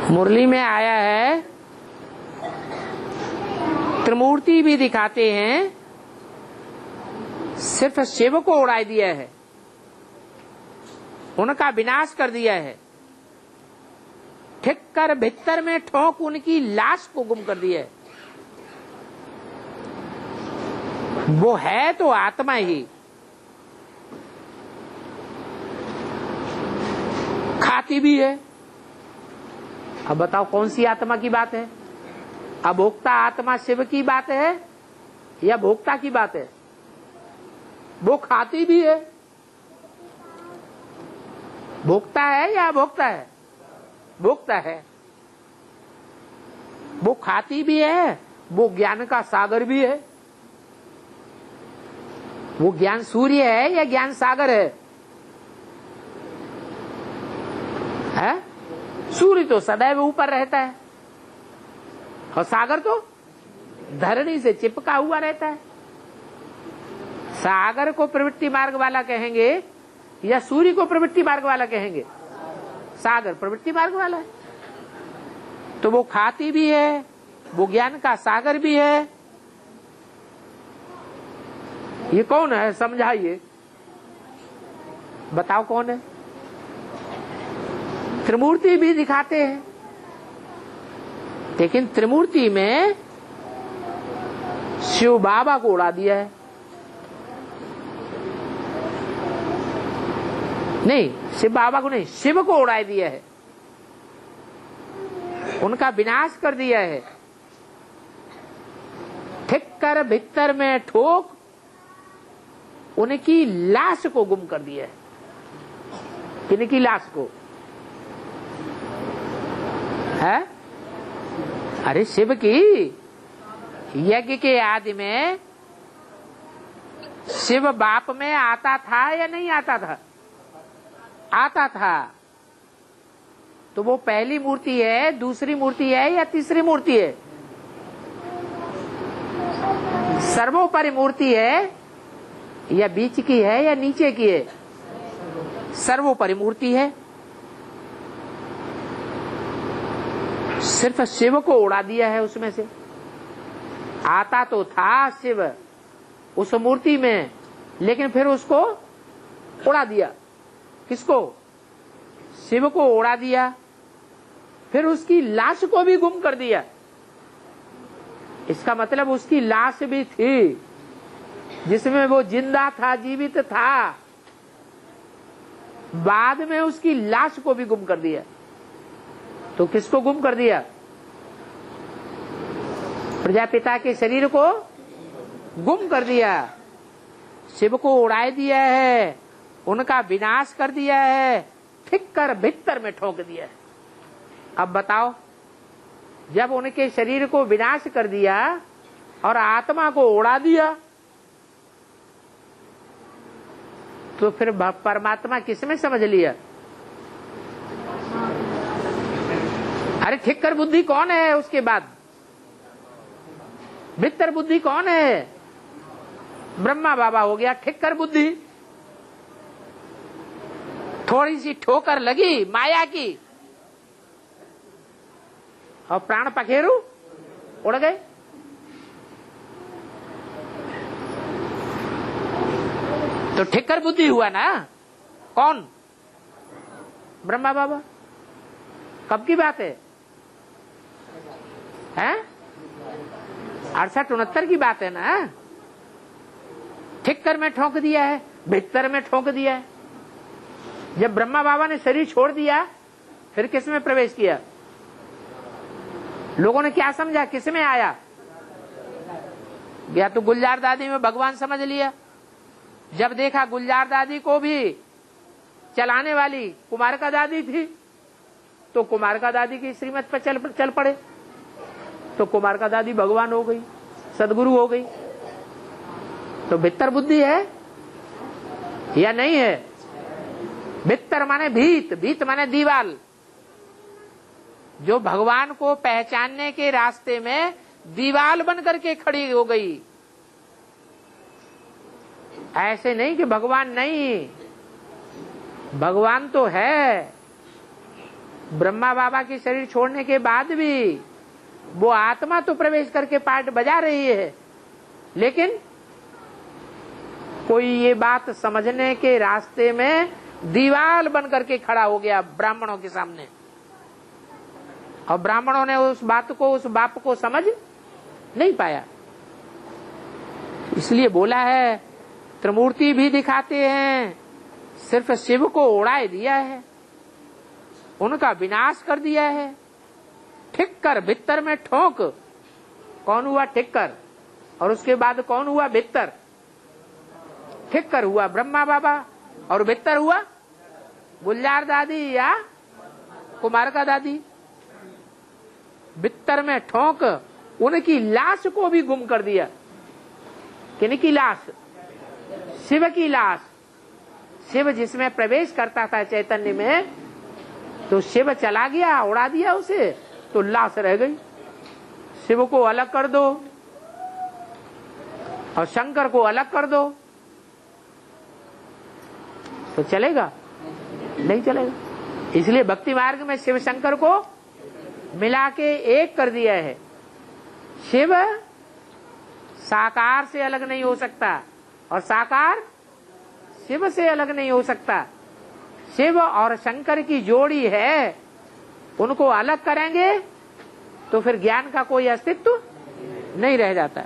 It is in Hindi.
मुरली में आया है, त्रिमूर्ति भी दिखाते हैं, सिर्फ शिव को उड़ा दिया है, उनका विनाश कर दिया है, ठिक कर भीतर में ठोक उनकी लाश को गुम कर दिया है। वो है तो आत्मा ही, खाती भी है। अब बताओ कौन सी आत्मा की बात है? अभोक्ता आत्मा शिव की बात है या भोक्ता की बात है? वो खाती भी है। भोक्ता है या अभोक्ता है? भोक्ता है। वो खाती भी है, वो ज्ञान का सागर भी है। वो ज्ञान सूर्य है या ज्ञान सागर है? सूर्य तो सदैव ऊपर रहता है और सागर तो धरणी से चिपका हुआ रहता है। सागर को प्रवृत्ति मार्ग वाला कहेंगे या सूर्य को प्रवृत्ति मार्ग वाला कहेंगे? सागर प्रवृत्ति मार्ग वाला है। तो वो खाती भी है, वो ज्ञान का सागर भी है। ये कौन है समझाइए, बताओ कौन है? त्रिमूर्ति भी दिखाते हैं, लेकिन त्रिमूर्ति में शिव बाबा को उड़ा दिया है। नहीं, शिव बाबा को नहीं, शिव को उड़ा दिया है, उनका विनाश कर दिया है। ठिक कर भीतर में ठोक उनकी लाश को गुम कर दिया है। किनकी लाश को है? अरे शिव की। यज्ञ के आदि में शिव बाप में आता था या नहीं आता था? आता था। तो वो पहली मूर्ति है, दूसरी मूर्ति है या तीसरी मूर्ति है? सर्वोपरि मूर्ति है या बीच की है या नीचे की है? सर्वोपरि मूर्ति है। सिर्फ शिव को उड़ा दिया है उसमें से। आता तो था शिव उस मूर्ति में, लेकिन फिर उसको उड़ा दिया। किसको? शिव को उड़ा दिया, फिर उसकी लाश को भी गुम कर दिया। इसका मतलब उसकी लाश भी थी जिसमें वो जिंदा था, जीवित था, बाद में उसकी लाश को भी गुम कर दिया। तो किसको गुम कर दिया? प्रजापिता के शरीर को गुम कर दिया, शिव को उड़ा दिया है, उनका विनाश कर दिया है, ठिक कर भीतर में ठोक दिया है। अब बताओ, जब उनके शरीर को विनाश कर दिया और आत्मा को उड़ा दिया, तो फिर परमात्मा किसमें समझ लिया? अरे ठीक कर बुद्धि कौन है? उसके बाद भीतर बुद्धि कौन है? ब्रह्मा बाबा हो गया ठीक कर बुद्धि। थोड़ी सी ठोकर लगी माया की और प्राण पखेरु उड़ गए। तो ठिक्कर बुद्धि हुआ ना। कौन? ब्रह्मा बाबा। कब की बात है? 68-69 की बात है ना। ठिक्कर में ठोक दिया है, भीतर में ठोक दिया है। जब ब्रह्मा बाबा ने शरीर छोड़ दिया, फिर किस में प्रवेश किया? लोगों ने क्या समझा? किस में आया? या तो गुलजार दादी में भगवान समझ लिया। जब देखा गुलजार दादी को भी चलाने वाली कुमार का दादी थी, तो कुमार का दादी की श्रीमत पर चल पड़े। तो कुमार का दादी भगवान हो गई, सदगुरु हो गई। तो भीतर बुद्धि है या नहीं है? भीतर माने भीत, भीत माने दीवाल। जो भगवान को पहचानने के रास्ते में दीवाल बन करके खड़ी हो गई। ऐसे नहीं कि भगवान नहीं, भगवान तो है, ब्रह्मा बाबा के शरीर छोड़ने के बाद भी वो आत्मा तो प्रवेश करके पार्ट बजा रही है, लेकिन कोई ये बात समझने के रास्ते में दीवार बन करके खड़ा हो गया ब्राह्मणों के सामने, और ब्राह्मणों ने उस बात को, उस बाप को समझ नहीं पाया। इसलिए बोला है त्रिमूर्ति भी दिखाते हैं, सिर्फ शिव को उड़ाए दिया है, उनका विनाश कर दिया है। ठिक्कर भित्तर में ठोक, कौन हुआ ठिक्कर, और उसके बाद कौन हुआ भित्तर? ठिक्कर हुआ ब्रह्मा बाबा, और भित्तर हुआ गुलजार दादी या कुमार का दादी। भित्तर में ठोक, उनकी लाश को भी गुम कर दिया। किनकी लाश? शिव की लाश। शिव जिसमें प्रवेश करता था चैतन्य में, तो शिव चला गया, उड़ा दिया उसे, तो लाश रह गई। शिव को अलग कर दो और शंकर को अलग कर दो तो चलेगा? नहीं चलेगा। इसलिए भक्ति मार्ग में शिव शंकर को मिला के एक कर दिया है। शिव साकार से अलग नहीं हो सकता, और साकार शिव से अलग नहीं हो सकता। शिव और शंकर की जोड़ी है, उनको अलग करेंगे तो फिर ज्ञान का कोई अस्तित्व नहीं रह जाता।